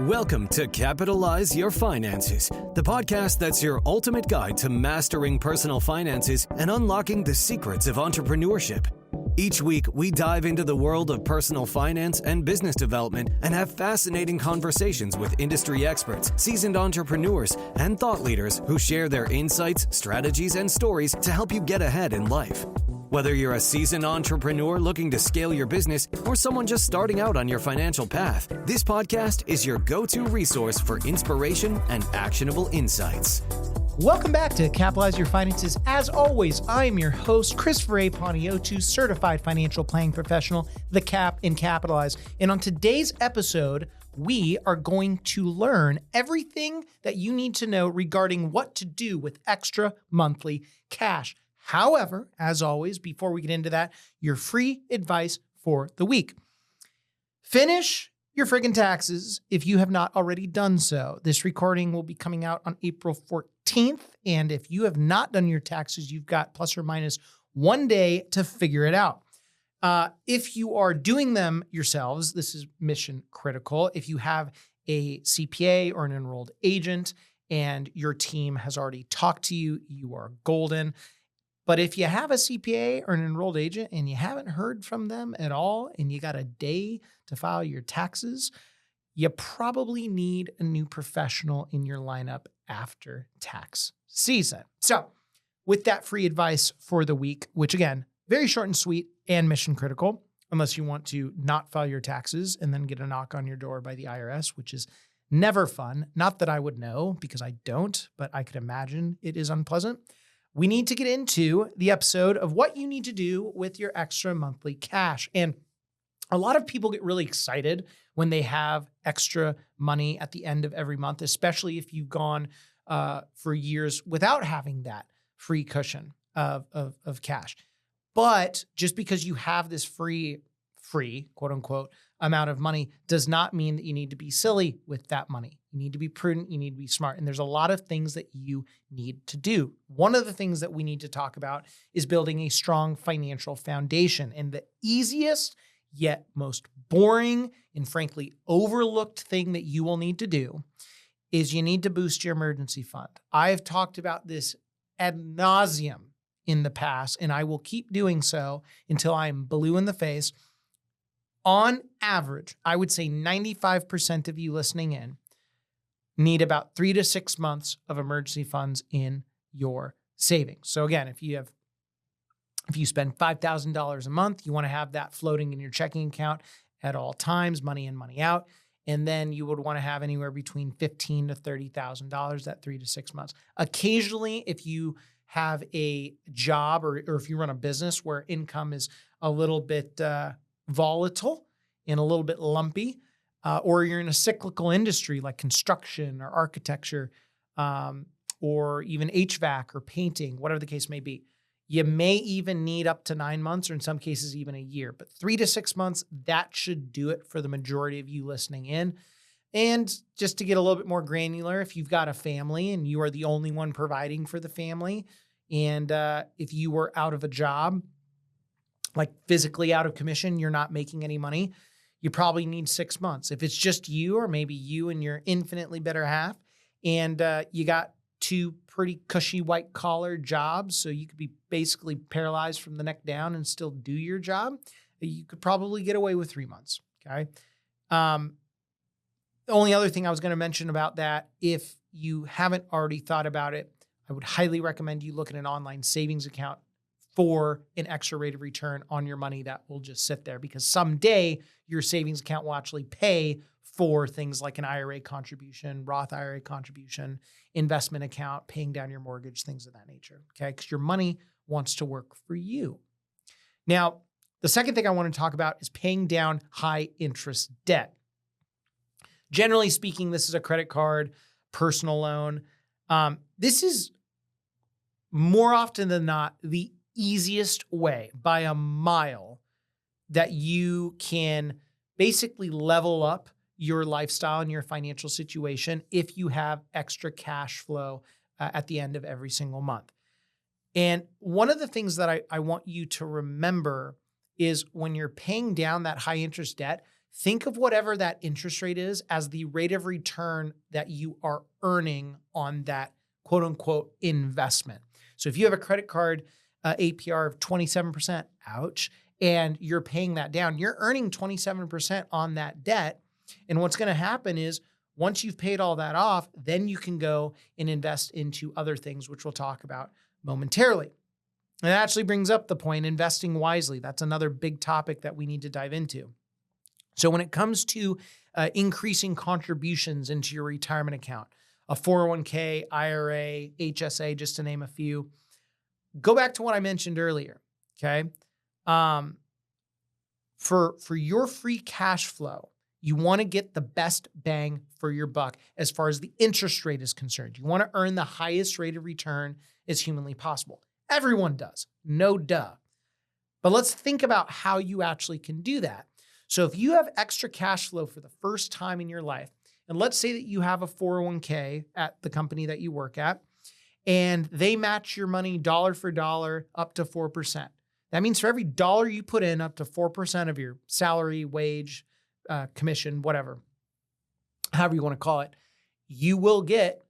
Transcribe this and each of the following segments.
Welcome to Capitalize Your Finances, the podcast that's your ultimate guide to mastering personal finances and unlocking the secrets of entrepreneurship. Each week, we dive into the world of personal finance and business development and have fascinating conversations with industry experts, seasoned entrepreneurs, and thought leaders who share their insights, strategies, and stories to help you get ahead in life. Whether you're a seasoned entrepreneur looking to scale your business or someone just starting out on your financial path, this podcast is your go-to resource for inspiration and actionable insights. Welcome back to Capitalize Your Finances. As always, I'm your host, Christopher A. Poniotu, certified financial planning professional, the Cap in Capitalize. And on today's episode, we are going to learn everything that you need to know regarding what to do with extra monthly cash. However, as always, before we get into that, your free advice for the week. Finish your friggin' taxes if you have not already done so. This recording will be coming out on April 14th. And if you have not done your taxes, you've got plus or minus 1 day to figure it out. If you are doing them yourselves, this is mission critical. If you have a CPA or an enrolled agent and your team has already talked to you, you are golden. But if you have a CPA or an enrolled agent and you haven't heard from them at all and you got a day to file your taxes, you probably need a new professional in your lineup after tax season. So with that free advice for the week, which again, very short and sweet and mission critical, unless you want to not file your taxes and then get a knock on your door by the IRS, which is never fun. Not that I would know because I don't, but I could imagine it is unpleasant. We need to get into the episode of what you need to do with your extra monthly cash. And a lot of people get really excited when they have extra money at the end of every month, especially if you've gone for years without having that free cushion of cash. But just because you have this free, quote unquote, amount of money does not mean that you need to be silly with that money. You need to be prudent. You need to be smart. And there's a lot of things that you need to do. One of the things that we need to talk about is building a strong financial foundation. And the easiest yet most boring and frankly overlooked thing that you will need to do is you need to boost your emergency fund. I've talked about this ad nauseum in the past, and I will keep doing so until I'm blue in the face. On average, I would say 95% of you listening in need about 3 to 6 months of emergency funds in your savings. So again, if you spend $5,000 a month, you want to have that floating in your checking account at all times, money in, money out. And then you would want to have anywhere between $15,000 to $30,000 that 3 to 6 months. Occasionally, if you have a job or if you run a business where income is a little bit volatile and a little bit lumpy, or you're in a cyclical industry like construction or architecture, or even HVAC or painting, whatever the case may be, you may even need up to 9 months or in some cases even a year. But 3 to 6 months, that should do it for the majority of you listening in. And just to get a little bit more granular, if you've got a family and you are the only one providing for the family, and if you were out of a job, like physically out of commission, you're not making any money, you probably need 6 months. If it's just you or maybe you and your infinitely better half, and you got 2 pretty cushy white collar jobs, so you could be basically paralyzed from the neck down and still do your job, you could probably get away with 3 months, okay? The only other thing I was going to mention about that, if you haven't already thought about it, I would highly recommend you look at an online savings account for an extra rate of return on your money that will just sit there, because someday your savings account will actually pay for things like an IRA contribution, Roth IRA contribution, investment account, paying down your mortgage, things of that nature, okay? Because your money wants to work for you. Now, the second thing I want to talk about is paying down high interest debt. Generally speaking, this is a credit card, personal loan. This is more often than not the easiest way by a mile that you can basically level up your lifestyle and your financial situation if you have extra cash flow at the end of every single month. And one of the things that I want you to remember is when you're paying down that high interest debt, think of whatever that interest rate is as the rate of return that you are earning on that quote unquote investment. So if you have a credit card APR of 27%, ouch, and you're paying that down, you're earning 27% on that debt. And what's going to happen is once you've paid all that off, then you can go and invest into other things, which we'll talk about momentarily. And that actually brings up the point, investing wisely. That's another big topic that we need to dive into. So when it comes to increasing contributions into your retirement account, a 401k, IRA, HSA, just to name a few, go back to what I mentioned earlier, okay? For your free cash flow, you want to get the best bang for your buck as far as the interest rate is concerned. You want to earn the highest rate of return as humanly possible. Everyone does, no duh. But let's think about how you actually can do that. So if you have extra cash flow for the first time in your life, and let's say that you have a 401k at the company that you work at, and they match your money dollar for dollar up to 4%. That means for every dollar you put in, up to 4% of your salary, wage, commission, whatever, however you want to call it, you will get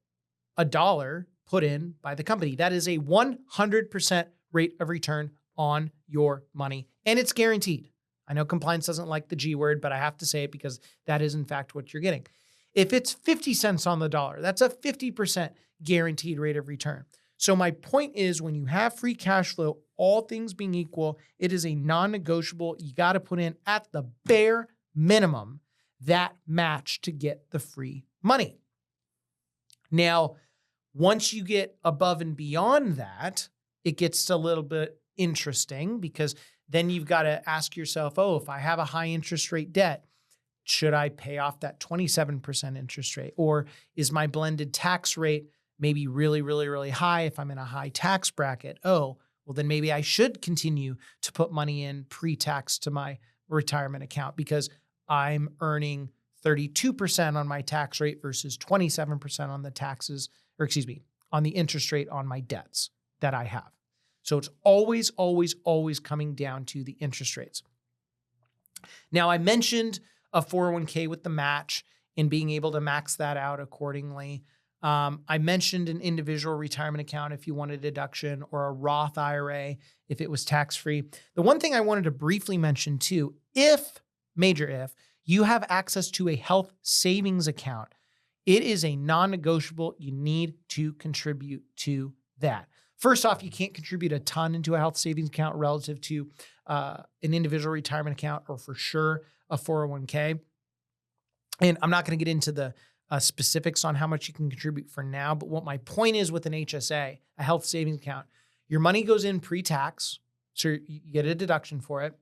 $1 put in by the company. That is a 100% rate of return on your money, and it's guaranteed. I know compliance doesn't like the G word, but I have to say it because that is in fact what you're getting. If it's 50 cents on the dollar, that's a 50% guaranteed rate of return. So my point is, when you have free cash flow, all things being equal, it is a non-negotiable. You got to put in at the bare minimum that match to get the free money. Now, once you get above and beyond that, it gets a little bit interesting because then you've got to ask yourself, oh, if I have a high interest rate debt, should I pay off that 27% interest rate? Or is my blended tax rate maybe really, really, really high if I'm in a high tax bracket? Oh, well, then maybe I should continue to put money in pre-tax to my retirement account because I'm earning 32% on my tax rate versus 27% on the taxes, on the interest rate on my debts that I have. So it's always, always, always coming down to the interest rates. Now, I mentioned a 401k with the match and being able to max that out accordingly. I mentioned an individual retirement account if you want a deduction, or a Roth IRA if it was tax-free. The one thing I wanted to briefly mention too, major if, you have access to a health savings account, it is a non-negotiable. You need to contribute to that. First off, you can't contribute a ton into a health savings account relative to an individual retirement account, or for sure a 401k. And I'm not going to get into the specifics on how much you can contribute for now, but what my point is with an HSA, a health savings account, your money goes in pre-tax, so you get a deduction for it.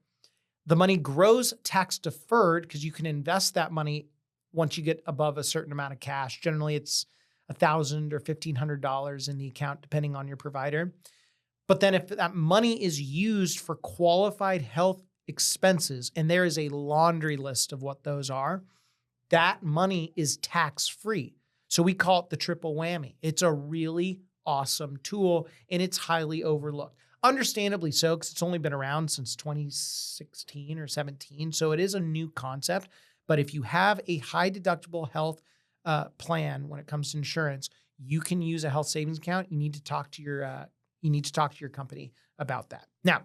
The money grows tax deferred because you can invest that money once you get above a certain amount of cash. Generally, it's $1,000 or $1,500 in the account, depending on your provider. But then if that money is used for qualified health expenses, and there is a laundry list of what those are, that money is tax-free. So we call it the triple whammy. It's a really awesome tool, and it's highly overlooked. Understandably so, because it's only been around since 2016 or 17. So it is a new concept. But if you have a high deductible health plan when it comes to insurance, you can use a health savings account. You need to talk to your company about that. Now,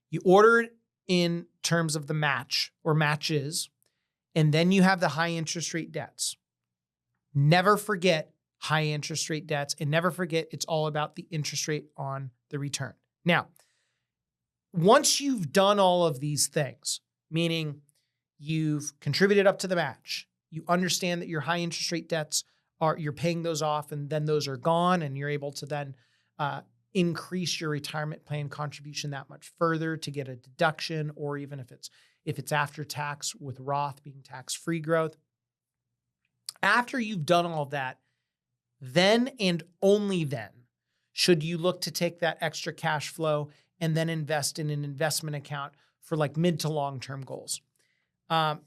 you order it in terms of the match or matches, and then you have the high interest rate debts. Never forget high interest rate debts, and never forget it's all about the interest rate on the return. Now, once you've done all of these things, meaning you've contributed up to the match, you understand that your high interest rate debts you're paying those off, and then those are gone, and you're able to then increase your retirement plan contribution that much further to get a deduction, or even if it's after tax with Roth being tax-free growth. After you've done all that, then and only then should you look to take that extra cash flow and then invest in an investment account for like mid to long-term goals. I'll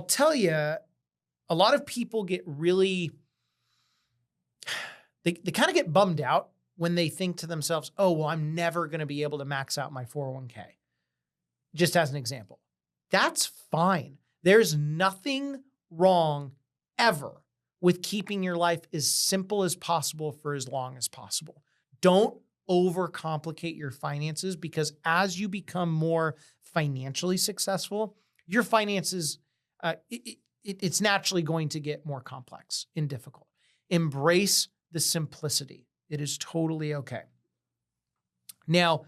tell you, a lot of people get really, they kind of get bummed out when they think to themselves, oh, well, I'm never going to be able to max out my 401k. Just as an example. That's fine. There's nothing wrong ever with keeping your life as simple as possible for as long as possible. Don't overcomplicate your finances, because as you become more financially successful, your finances, it's naturally going to get more complex and difficult. Embrace the simplicity. It is totally okay. Now,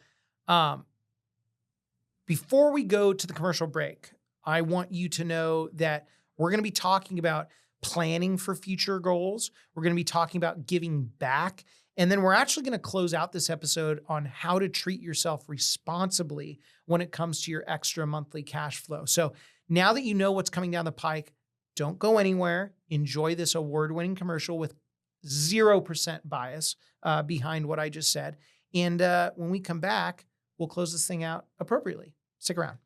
before we go to the commercial break, I want you to know that we're going to be talking about planning for future goals. We're going to be talking about giving back. And then we're actually going to close out this episode on how to treat yourself responsibly when it comes to your extra monthly cash flow. So now that you know what's coming down the pike, don't go anywhere. Enjoy this award-winning commercial with 0% bias behind what I just said. And when we come back, we'll close this thing out appropriately. Stick around.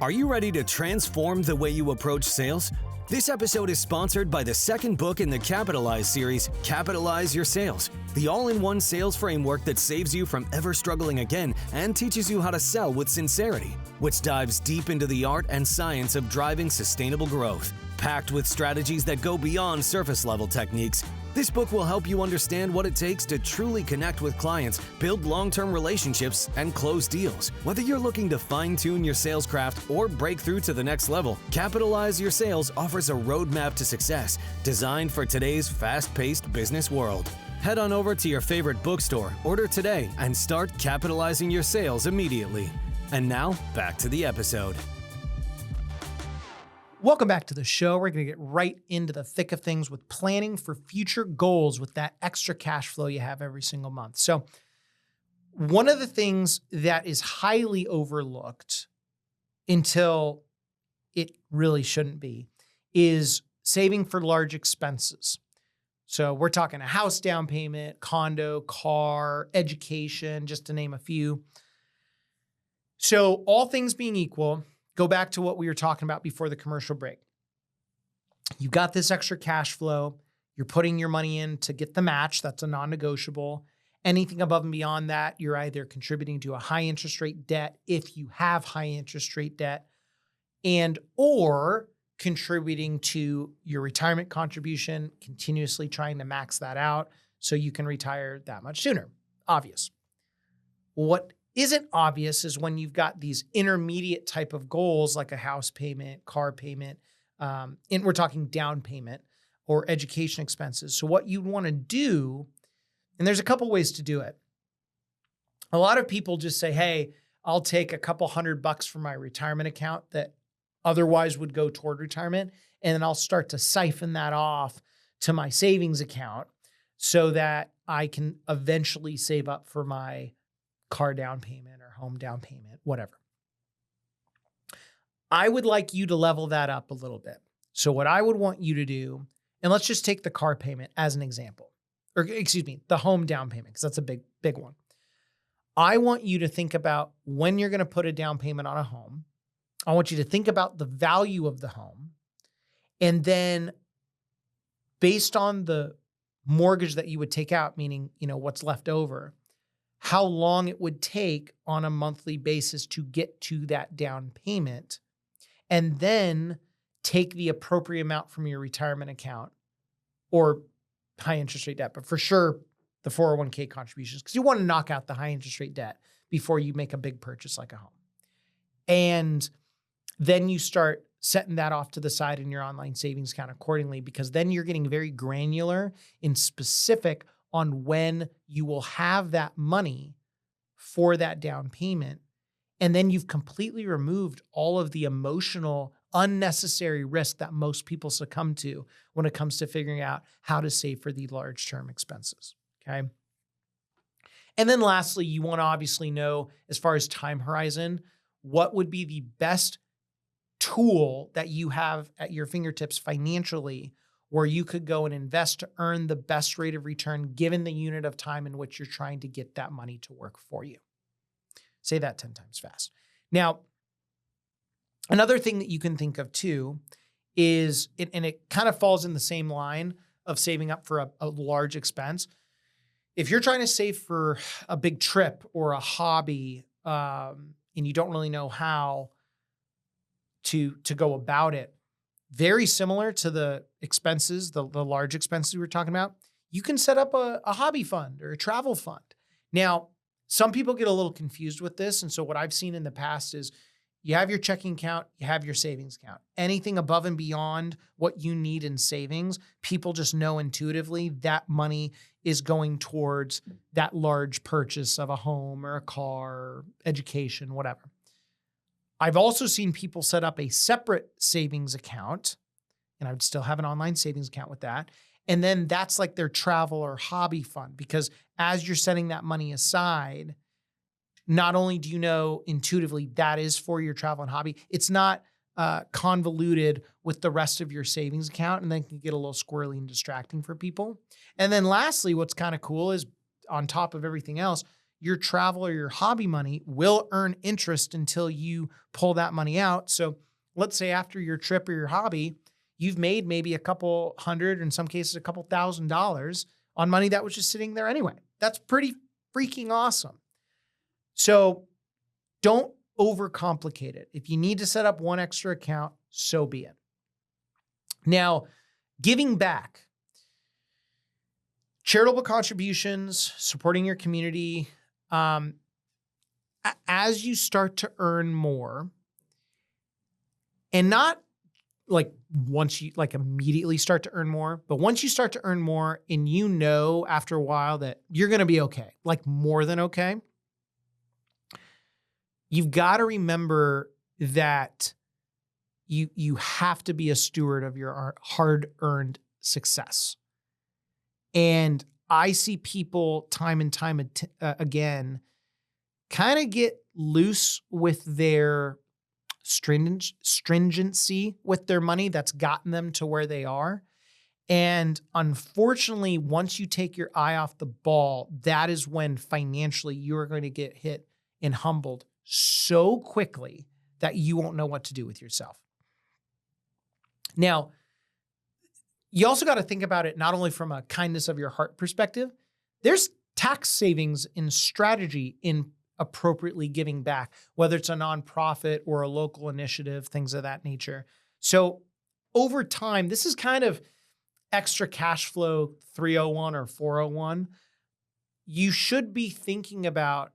Are you ready to transform the way you approach sales? This episode is sponsored by the second book in the Capitalize series, Capitalize Your Sales, the all-in-one sales framework that saves you from ever struggling again and teaches you how to sell with sincerity, which dives deep into the art and science of driving sustainable growth. Packed with strategies that go beyond surface-level techniques, this book will help you understand what it takes to truly connect with clients, build long-term relationships, and close deals. Whether you're looking to fine-tune your sales craft or break through to the next level, Capitalize Your Sales offers a roadmap to success designed for today's fast-paced business world. Head on over to your favorite bookstore, order today, and start capitalizing your sales immediately. And now, back to the episode. Welcome back to the show. We're going to get right into the thick of things with planning for future goals with that extra cash flow you have every single month. So one of the things that is highly overlooked until it really shouldn't be is saving for large expenses. So we're talking a house down payment, condo, car, education, just to name a few. So all things being equal, go back to what we were talking about before the commercial break. You've got this extra cash flow. You're putting your money in to get the match. That's a non-negotiable. Anything above and beyond that, you're either contributing to a high interest rate debt if you have high interest rate debt, and or contributing to your retirement contribution, continuously trying to max that out so you can retire that much sooner. Obvious. What isn't obvious is when you've got these intermediate type of goals like a house payment, car payment, and we're talking down payment or education expenses. So what you'd want to do, and there's a couple ways to do it. A lot of people just say, hey, I'll take a couple $100 from my retirement account that otherwise would go toward retirement, and then I'll start to siphon that off to my savings account so that I can eventually save up for my car down payment or home down payment, whatever. I would like you to level that up a little bit. So what I would want you to do, and let's just take the car payment as an example, or excuse me, the home down payment, because that's a big one. I want you to think about when you're going to put a down payment on a home. I want you to think about the value of the home. And then based on the mortgage that you would take out, meaning, what's left over, how long it would take on a monthly basis to get to that down payment, and then take the appropriate amount from your retirement account or high interest rate debt, but for sure the 401k contributions, because you want to knock out the high interest rate debt before you make a big purchase like a home. And then you start setting that off to the side in your online savings account accordingly, because then you're getting very granular and specific on when you will have that money for that down payment. And then you've completely removed all of the emotional, unnecessary risk that most people succumb to when it comes to figuring out how to save for the large term expenses. Okay. And then lastly, you want to obviously know, as far as time horizon, what would be the best tool that you have at your fingertips financially where you could go and invest to earn the best rate of return given the unit of time in which you're trying to get that money to work for you. Say that 10 times fast. Now, another thing that you can think of too is, and it kind of falls in the same line of saving up for a large expense. If you're trying to save for a big trip or a hobby, and you don't really know how, to go about it. Very similar to the expenses, the large expenses we were talking about. You can set up a hobby fund or a travel fund. Now, some people get a little confused with this. And so what I've seen in the past is you have your checking account, you have your savings account. Anything above and beyond what you need in savings, people just know intuitively that money is going towards that large purchase of a home or a car, or education, whatever. I've also seen people set up a separate savings account, and I would still have an online savings account with that. And then that's like their travel or hobby fund, because as you're setting that money aside, not only do you know intuitively that is for your travel and hobby, it's not convoluted with the rest of your savings account, and then can get a little squirrely and distracting for people. And then lastly, what's kind of cool is on top of everything else, your travel or your hobby money will earn interest until you pull that money out. So let's say after your trip or your hobby, you've made maybe a couple hundred, in some cases, a couple $1,000 on money that was just sitting there anyway. That's pretty freaking awesome. So don't overcomplicate it. If you need to set up one extra account, so be it. Now, giving back, charitable contributions, supporting your community, as you start to earn more, and not like once you like immediately start to earn more, but once you start to earn more and you know after a while that you're going to be okay, like more than okay, you've got to remember that you have to be a steward of your hard-earned success. And I see people time and time again kind of get loose with their stringency with their money that's gotten them to where they are. And unfortunately, once you take your eye off the ball, that is when financially you are going to get hit and humbled so quickly that you won't know what to do with yourself. Now, you also got to think about it not only from a kindness of your heart perspective. There's tax savings in strategy in appropriately giving back, whether it's a nonprofit or a local initiative, things of that nature. So over time, this is kind of extra cash flow 301 or 401. You should be thinking about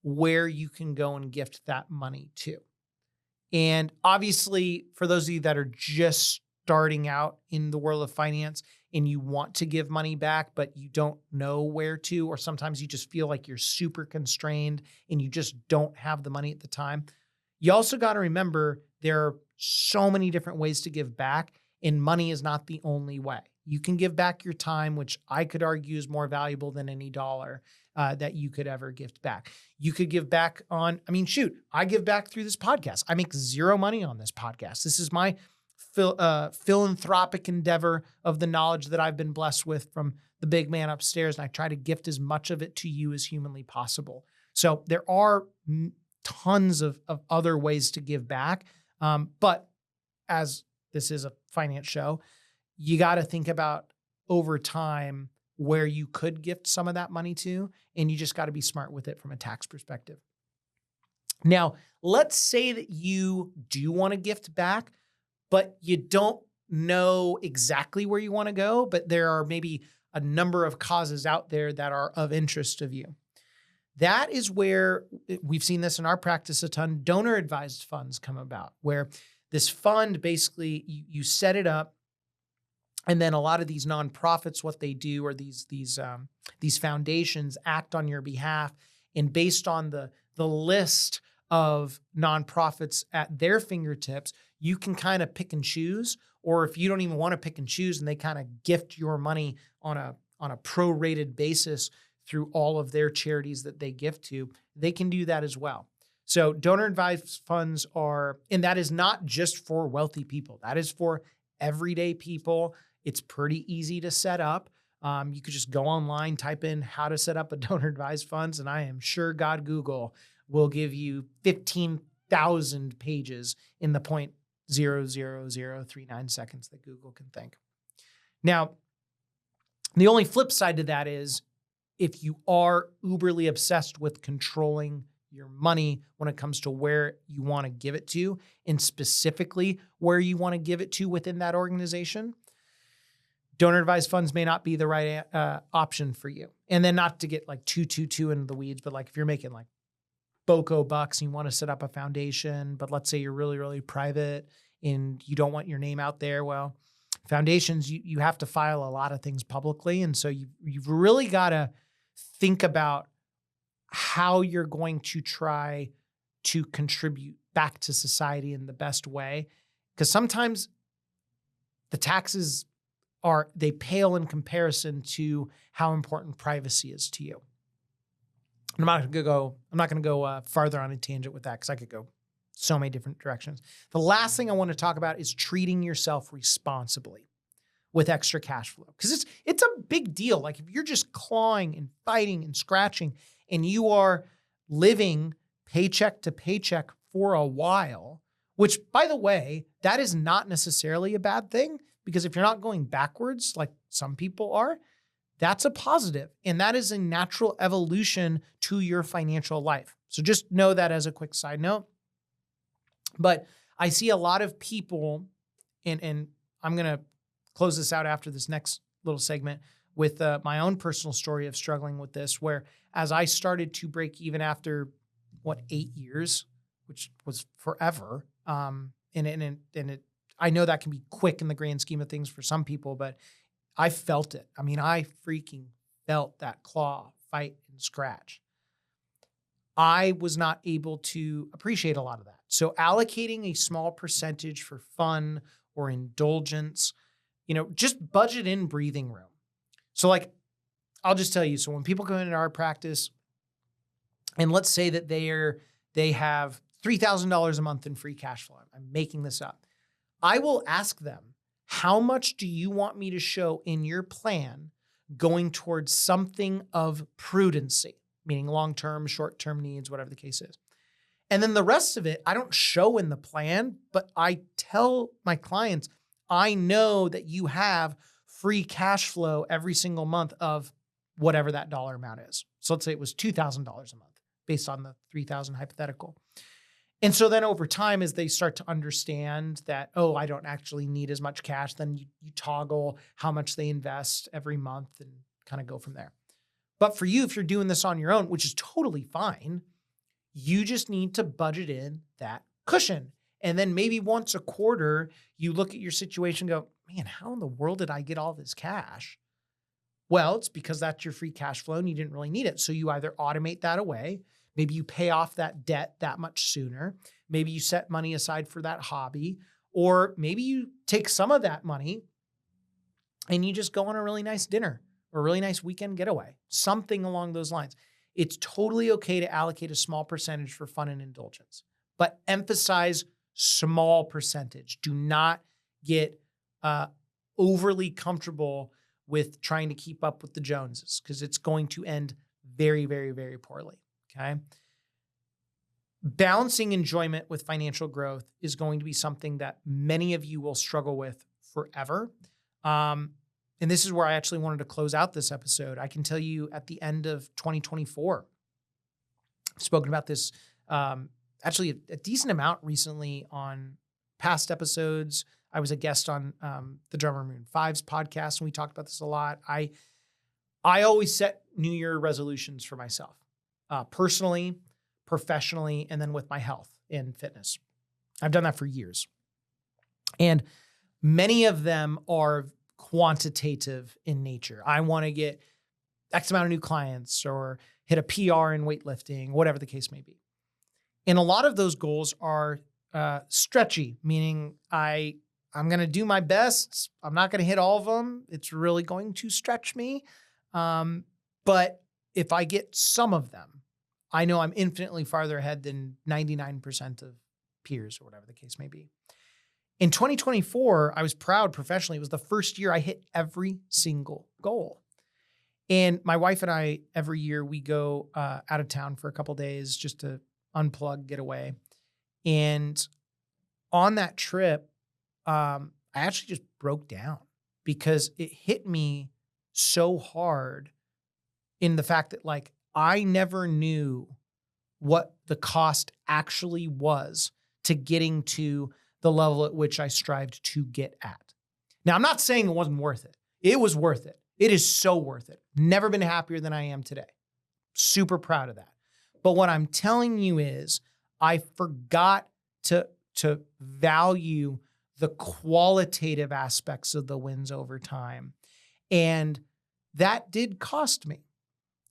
where you can go and gift that money to. And obviously, for those of you that are just starting out in the world of finance and you want to give money back, but you don't know where to, or sometimes you just feel like you're super constrained and you just don't have the money at the time. You also got to remember there are so many different ways to give back, and money is not the only way. You can give back your time, which I could argue is more valuable than any dollar that you could ever gift back. You could give back on, I give back through this podcast. I make zero money on this podcast. This is my philanthropic endeavor of the knowledge that I've been blessed with from the big man upstairs. And I try to gift as much of it to you as humanly possible. So there are tons of other ways to give back. But as this is a finance show, you got to think about over time where you could gift some of that money to, and you just got to be smart with it from a tax perspective. Now, let's say that you do want to gift back, but you don't know exactly where you want to go, but there are maybe a number of causes out there that are of interest of you. That is where we've seen this in our practice a ton. Donor advised funds come about, where this fund basically you set it up, and then a lot of these nonprofits, what they do, or these foundations act on your behalf, and based on the list of nonprofits at their fingertips, you can kind of pick and choose. Or if you don't even want to pick and choose, and they kind of gift your money on a prorated basis through all of their charities that they gift to, they can do that as well. So donor advised funds and that is not just for wealthy people. That is for everyday people. It's pretty easy to set up. You could just go online, type in how to set up a donor advised funds, and I am sure Google will give you 15,000 pages in the 0.00039 seconds that Google can think. Now, the only flip side to that is if you are uberly obsessed with controlling your money when it comes to where you want to give it to, and specifically where you want to give it to within that organization, donor advised funds may not be the right option for you. And then not to get like too into the weeds, but like if you're making like BOCO bucks and you want to set up a foundation, but let's say you're really, really private and you don't want your name out there. Well, foundations, you have to file a lot of things publicly. And so you've really got to think about how you're going to try to contribute back to society in the best way. Because sometimes the taxes they pale in comparison to how important privacy is to you. And I'm not going to go farther on a tangent with that because I could go so many different directions. The last thing I want to talk about is treating yourself responsibly with extra cash flow, because it's a big deal. Like if you're just clawing and fighting and scratching and you are living paycheck to paycheck for a while, which by the way, that is not necessarily a bad thing, because if you're not going backwards like some people are, that's a positive. And that is a natural evolution to your financial life. So just know that as a quick side note. But I see a lot of people, and I'm going to close this out after this next little segment with my own personal story of struggling with this, where as I started to break even after 8 years, which was forever. I know that can be quick in the grand scheme of things for some people, but I felt it. I mean, I freaking felt that claw, fight, and scratch. I was not able to appreciate a lot of that. So allocating a small percentage for fun or indulgence, just budget in breathing room. So like, I'll just tell you, so when people come into our practice and let's say that they have $3,000 a month in free cash flow, I'm making this up. I will ask them, how much do you want me to show in your plan going towards something of prudency, meaning long-term, short-term needs, whatever the case is. And then the rest of it, I don't show in the plan, but I tell my clients, I know that you have free cash flow every single month of whatever that dollar amount is. So let's say it was $2,000 a month based on the $3,000 hypothetical. And so then over time, as they start to understand that, oh, I don't actually need as much cash, then you toggle how much they invest every month and kind of go from there. But for you, if you're doing this on your own, which is totally fine, you just need to budget in that cushion. And then maybe once a quarter, you look at your situation and go, man, how in the world did I get all this cash? Well, it's because that's your free cash flow and you didn't really need it. So you either automate that away, maybe you pay off that debt that much sooner, maybe you set money aside for that hobby, or maybe you take some of that money and you just go on a really nice dinner or a really nice weekend getaway, something along those lines. It's totally okay to allocate a small percentage for fun and indulgence, but emphasize small percentage. Do not get overly comfortable with trying to keep up with the Joneses, because it's going to end very, very, very poorly. Okay. Balancing enjoyment with financial growth is going to be something that many of you will struggle with forever. And this is where I actually wanted to close out this episode. I can tell you at the end of 2024, I've spoken about this actually a decent amount recently on past episodes. I was a guest on the Drummer Moon 5's podcast, and we talked about this a lot. I always set New Year resolutions for myself, personally, professionally, and then with my health and fitness. I've done that for years. And many of them are quantitative in nature. I want to get X amount of new clients or hit a PR in weightlifting, whatever the case may be. And a lot of those goals are stretchy, meaning I'm going to do my best. I'm not going to hit all of them. It's really going to stretch me. But if I get some of them, I know I'm infinitely farther ahead than 99% of peers or whatever the case may be. In 2024, I was proud professionally. It was the first year I hit every single goal. And my wife and I, every year we go out of town for a couple of days just to unplug, get away. And on that trip, I actually just broke down because it hit me so hard in the fact that like I never knew what the cost actually was to getting to the level at which I strived to get at. Now, I'm not saying it wasn't worth it. It was worth it. It is so worth it. Never been happier than I am today. Super proud of that. But what I'm telling you is I forgot to value the qualitative aspects of the wins over time. And that did cost me.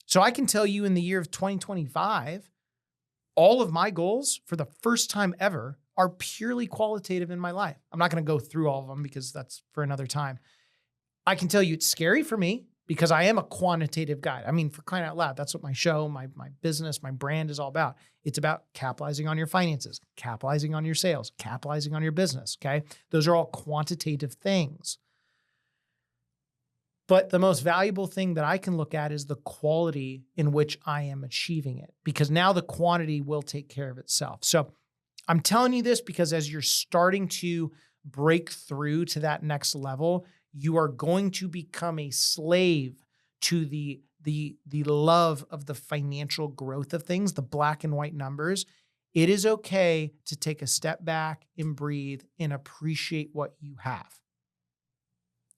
So I can tell you in the year of 2025, all of my goals for the first time ever are purely qualitative in my life. I'm not going to go through all of them because that's for another time. I can tell you it's scary for me because I am a quantitative guy. I mean, for crying out loud, that's what my show, my business, my brand is all about. It's about capitalizing on your finances, capitalizing on your sales, capitalizing on your business, okay? Those are all quantitative things. But the most valuable thing that I can look at is the quality in which I am achieving it, because now the quantity will take care of itself. So I'm telling you this because as you're starting to break through to that next level, you are going to become a slave to the love of the financial growth of things, the black and white numbers. It is okay to take a step back and breathe and appreciate what you have.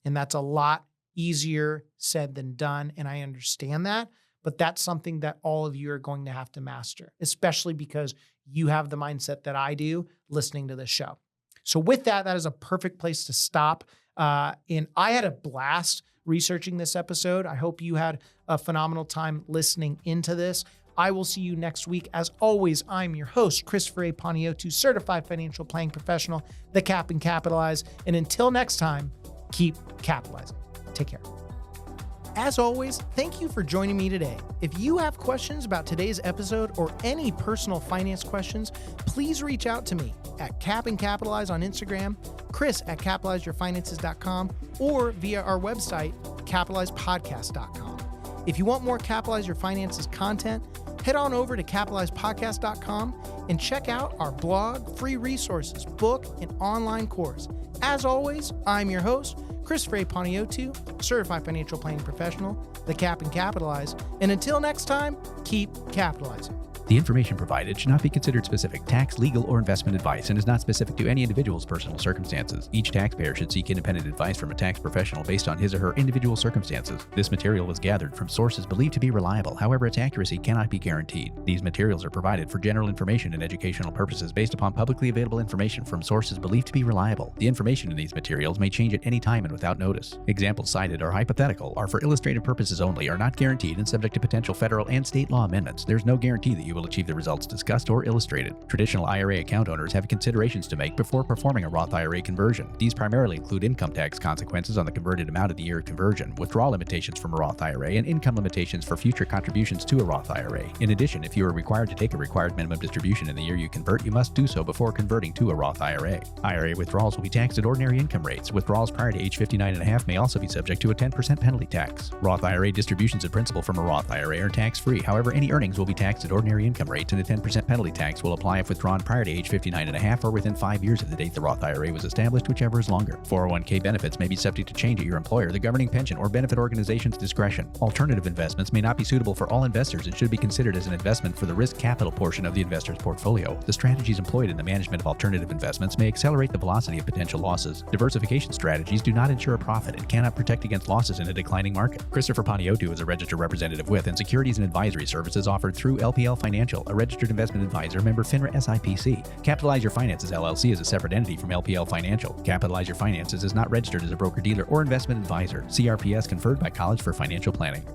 And that's a lot easier said than done. And I understand that, but that's something that all of you are going to have to master, especially because you have the mindset that I do listening to this show. So with that, that is a perfect place to stop. And I had a blast researching this episode. I hope you had a phenomenal time listening into this. I will see you next week. As always, I'm your host, Christopher A. Paniotu, certified financial planning professional, the Cap and Capitalize. And until next time, keep capitalizing. Take care. As always, thank you for joining me today. If you have questions about today's episode or any personal finance questions, please reach out to me at Cap and Capitalize on Instagram, Chris at capitalizeyourfinances.com, or via our website, capitalizepodcast.com. If you want more Capitalize Your Finances content, head on over to capitalizepodcast.com and check out our blog, free resources, book, and online course. As always, I'm your host, Christopher A. Paniotu, certified financial planning professional, the Cap and Capitalize. And until next time, keep capitalizing. The information provided should not be considered specific tax, legal, or investment advice and is not specific to any individual's personal circumstances. Each taxpayer should seek independent advice from a tax professional based on his or her individual circumstances. This material was gathered from sources believed to be reliable. However, its accuracy cannot be guaranteed. These materials are provided for general information and educational purposes based upon publicly available information from sources believed to be reliable. The information in these materials may change at any time and without notice. Examples cited are hypothetical, are for illustrative purposes only, are not guaranteed, and subject to potential federal and state law amendments. There's no guarantee that you will achieve the results discussed or illustrated. Traditional IRA account owners have considerations to make before performing a Roth IRA conversion. These primarily include income tax consequences on the converted amount at the year of conversion, withdrawal limitations from a Roth IRA, and income limitations for future contributions to a Roth IRA. In addition, if you are required to take a required minimum distribution in the year you convert, you must do so before converting to a Roth IRA. IRA withdrawals will be taxed at ordinary income rates. Withdrawals prior to age 59.5 may also be subject to a 10% penalty tax. Roth IRA distributions in principal from a Roth IRA are tax-free. However, any earnings will be taxed at ordinary income rates, and a 10% penalty tax will apply if withdrawn prior to age 59.5 or within 5 years of the date the Roth IRA was established, whichever is longer. 401k benefits may be subject to change at your employer, the governing pension, or benefit organization's discretion. Alternative investments may not be suitable for all investors and should be considered as an investment for the risk capital portion of the investor's portfolio. The strategies employed in the management of alternative investments may accelerate the velocity of potential losses. Diversification strategies do not ensure a profit and cannot protect against losses in a declining market. Christopher Paniotu is a registered representative with and securities and advisory services offered through LPL Financial, a registered investment advisor, member FINRA SIPC. Capitalize Your Finances LLC is a separate entity from LPL Financial. Capitalize Your Finances is not registered as a broker-dealer or investment advisor. CRPS conferred by College for Financial Planning.